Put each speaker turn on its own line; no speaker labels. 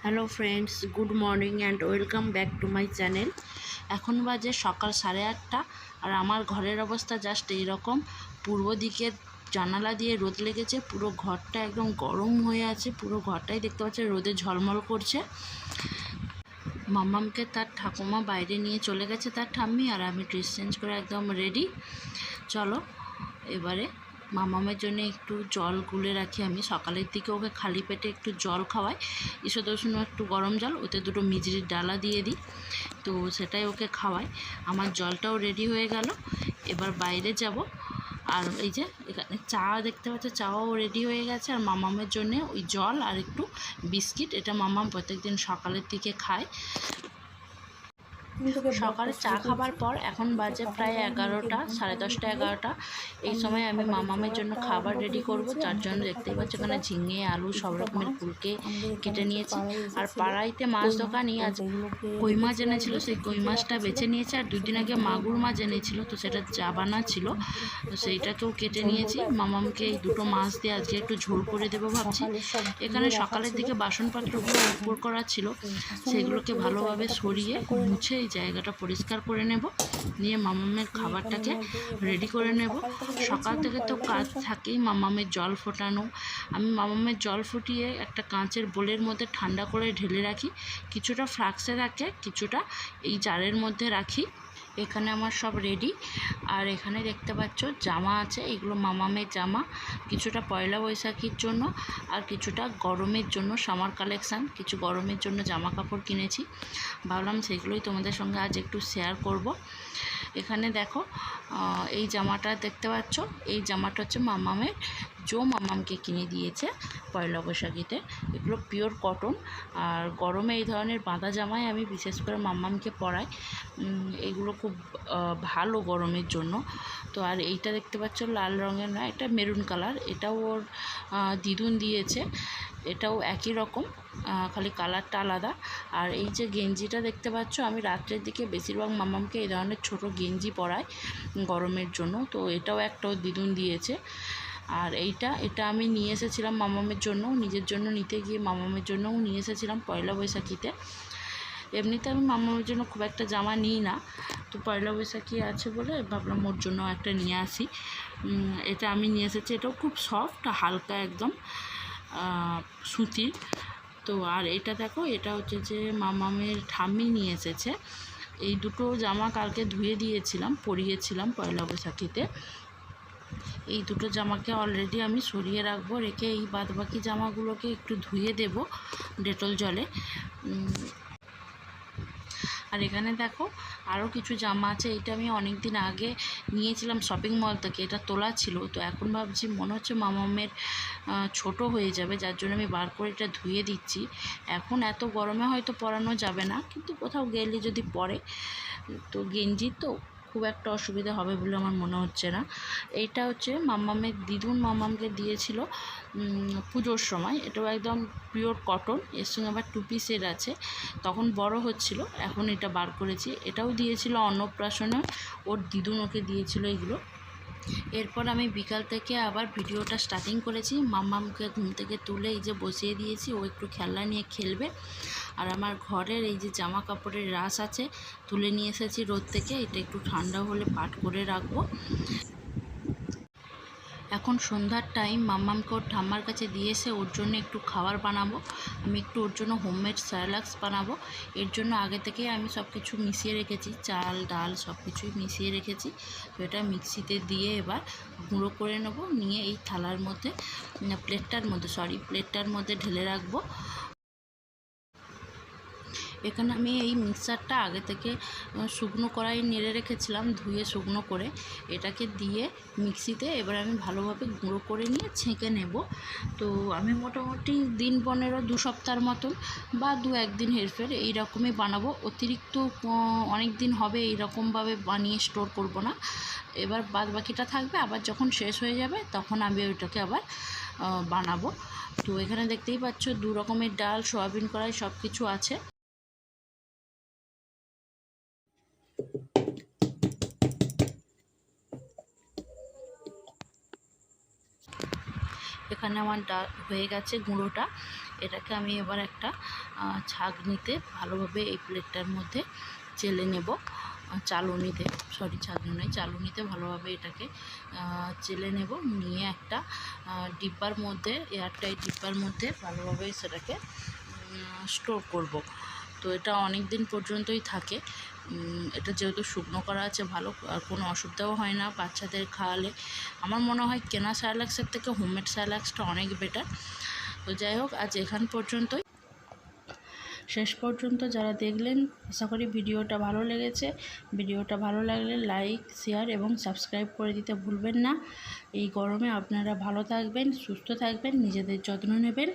Hello friends, good morning and welcome back to my channel. এখন বাজে সকাল 8:30 আর আমার ঘরের অবস্থা জাস্ট এইরকম। পূর্ব দিকের জানালা দিয়ে রোদ লেগেছে, পুরো ঘরটা একদম গরম হয়ে আছে, পুরো ঘরটাই দেখতে পাচ্ছি রোদে ঝলমল করছে। মাম্মামকে তার ঠাকুমা বাইরে নিয়ে চলে গেছে, তার ঠাম্মি, আর আমি ড্রেস চেঞ্জ করে একদম রেডি। চলো এবারে মামামের জন্য একটু জল গুলে রাখি। আমি সকালের দিকে ওকে খালি পেটে একটু জল খাওয়াই, ঈষৎ উষ্ণ একটু গরম জল, ওতে দুটো মিজরির ডালা দিয়ে দিই, তো সেটাই ওকে খাওয়াই। আমার জলটাও রেডি হয়ে গেল, এবার বাইরে যাব। আর এই যে এখানে চা দেখতে পাচ্ছ, চাও রেডি হয়ে গেছে। আর মামামের জন্য ওই জল আর একটু বিস্কিট, এটা মামাম প্রত্যেকদিন সকালের দিকে খায়। সকালে চা খাবার পর এখন বাজে প্রায় 11টা, 10:30, 11টা। এই সময় আমি মামামের জন্য খাবার রেডি করব, যার জন্য দেখতেই পাচ্ছ এখানে ঝিঙে, আলু, সব রকমের ফুলকে কেটে নিয়েছি। আর পাড়াইতে মাছ দোকানই আজ কই মাছ এনেছিল, সেই কই মাছটা বেছে নিয়েছে। আর 2 দিন আগে মাগুর মাছ এনেছিল, তো সেটা চাবানা ছিল, তো সেইটাকেও কেটে নিয়েছি। মামামকে এই দুটো মাছ দিয়ে আজকে একটু ঝোল করে দেবো ভাবছি। এখানে সকালের দিকে বাসনপত্রগুলো উপর করা ছিল, সেগুলোকে ভালোভাবে সরিয়ে মুছে এই জায়গাটা পরিষ্কার করে নেব, নিয়ে মামামের খাবারটাকে রেডি করে নেব। সকাল থেকে তো কাজ থাকেই, মামামের জল ফোটানো। আমি মামামের জল ফুটিয়ে একটা কাঁচের বোলের মধ্যে ঠান্ডা করে ঢেলে রাখি, কিছুটা ফ্লাক্সে রাখে, কিছুটা এই জারের মধ্যে রাখি। এখানে আমার সব রেডি। আর এখানে দেখতে পাচ্ছ জামা আছে, এগুলো মামামের জামা, কিছুটা পয়লা বৈশাখীর জন্য আর কিছুটা গরমের জন্য, সামার কালেকশান, কিছু গরমের জন্য জামা কাপড় কিনেছি। ভাবলাম সেগুলোই তোমাদের সঙ্গে আজ একটু শেয়ার করব। এখানে দেখো এই জামাটা দেখতে পাচ্ছ, এই জামাটা হচ্ছে মামামের, মামামকে কিনে দিয়েছে পয়লা বৈশাখীতে। এগুলো পিওর কটন, আর গরমে এই ধরনের বাঁধা জামাই আমি বিশেষ করে মামামকে পরাই, এগুলো খুব ভালো গরমের জন্য। তো আর এইটা দেখতে পাচ্ছ লাল রঙের না, এটা মেরুন কালার, এটাও ওর দিদুন দিয়েছে, এটাও একই রকম, খালি কালারটা আলাদা। আর এই যে গেঞ্জিটা দেখতে পাচ্ছ, আমি রাত্রের দিকে বেশিরভাগ মামামকে এই ধরনের ছোটো গেঞ্জি পরাই গরমের জন্য, তো এটাও একটাও দিদুন দিয়েছে। আর এটা আমি নিয়ে এসেছিলাম মামামের জন্য, নিজের জন্য নিতে গিয়ে মামামের জন্যও নিয়ে এসেছিলাম পয়লা বৈশাখীতে। এমনিতে আমি মামামের জন্য খুব একটা জামা নিই না, তো পয়লা বৈশাখী আছে বলে ভাবলাম ওর জন্য একটা নিয়ে আসি। এটা আমি নিয়ে এসেছি, এটাও খুব সফট, হালকা একদম সুতির। তো আর এটা দেখো, এটা হচ্ছে যে মামামের ঠাম্মি নিয়ে এসেছে। এই দুটো জামা কালকে ধুয়ে দিয়েছিলাম, পরিয়েছিলাম পয়লা বৈশাখীতে। এই দুটো জামাকে অলরেডি আমি সরিয়ে রাখবো, রেখে এই বাদবাকি জামাগুলোকে একটু ধুয়ে দেব ডেটল জলে। আর এখানে দেখো আরও কিছু জামা আছে, এটা আমি অনেক দিন আগে নিয়েছিলাম শপিং মল থেকে, এটা তোলা ছিল, তো এখন ভাবছি মনে হচ্ছে মামামের ছোট হয়ে যাবে, যার জন্য আমি বার করে এটা ধুয়ে দিচ্ছি। এখন এত গরমে হয়তো পরানো যাবে না, কিন্তু কোথাও গেলে যদি পরে, তো গেঞ্জি তো খুব একটা অসুবিধা হবে বলে আমার মনে হচ্ছে না। এইটা হচ্ছে মামামের দিদুন মামামকে দিয়েছিল পুজোর সময়, এটাও একদম পিওর কটন, এর সঙ্গে আবার 2 পিসের আছে, তখন বড় হচ্ছিল, এখন এটা বার করেছি। এটাও দিয়েছিল অন্নপ্রাশনে, ওর দিদুন ওকে দিয়েছিল এগুলো। এরপর আমি বিকাল থেকে আবার ভিডিওটা স্টার্টিং করেছি। মাম্মামকে ঘুম থেকে তুলে এই যে বসিয়ে দিয়েছি, ও একটু খেলনা নিয়ে খেলবে। আর আমার ঘরের এই যে জামা কাপড়ের রাশ আছে, তুলে নিয়ে এসেছি রোদ থেকে, এটা একটু ঠান্ডা হলে পাট করে রাখবো। এখন সন্ধ্যার টাইম, মাম্মামকে ওর ঠাম্মার কাছে দিয়ে এসে ওর জন্য একটু খাবার বানাবো। আমি একটু ওর জন্য হোমমেড স্যালাক্স বানাবো। এর জন্য আগে থেকে আমি সব কিছু মিশিয়ে রেখেছি, চাল ডাল সব কিছুই মিশিয়ে রেখেছি। তো এটা মিক্সিতে দিয়ে এবার গুঁড়ো করে নেব, নিয়ে এই থালার মধ্যে, প্লেটটার মধ্যে ঢেলে রাখবো। এখানে আমি এই মিক্সারটা আগে থেকে শুকনো কড়াই নেড়ে রেখেছিলাম, ধুয়ে শুকনো করে, এটাকে দিয়ে মিক্সিতে এবার আমি ভালোভাবে গুঁড়ো করে নিয়ে ছেঁকে নেব। তো আমি মোটামুটি দিন 15, 2 সপ্তাহের মতন, বা 2-1 দিন হেরফের এইরকমই বানাবো। অতিরিক্ত অনেক দিন হবে এইরকমভাবে বানিয়ে স্টোর করব না। এবার বাদ বাকিটা থাকবে, আবার যখন শেষ হয়ে যাবে তখন আমি ওইটাকে আবার বানাবো। তো এখানে দেখতেই পাচ্ছ 2 রকমের ডাল, সয়াবিন কড়াই সব কিছু আছে। এখানে আমার হয়ে গেছে গুঁড়োটা। এটাকে আমি এবার একটা ছাঁকনিতে ভালোভাবে এই প্লেটটার মধ্যে চেলে নেব, চালুনিতে ভালোভাবে এটাকে চেলে নেব, নিয়ে একটা ডিব্বার মধ্যে, এয়ারটাইট ডিব্বার মধ্যে ভালোভাবে সেটাকে স্টোর করব। তো এটা অনেক দিন পর্যন্তই থাকে। এটা যেহেতু শুকনো করা আছে ভালো, আর কোনো অসুবিধাও হয় না বাচ্চাদের খাওয়ালে। আমার মনে হয় কেনা স্যালাক্সের থেকে হোমমেড স্যালাক্সটা অনেক বেটার। তো যাই হোক, আজ এখান পর্যন্তই। শেষ পর্যন্ত যারা দেখলেন, আশা করি ভিডিওটা ভালো লেগেছে। ভিডিওটা ভালো লাগলে লাইক, শেয়ার এবং সাবস্ক্রাইব করে দিতে ভুলবেন না। এই গরমে আপনারা ভালো থাকবেন, সুস্থ থাকবেন, নিজেদের যত্ন নেবেন।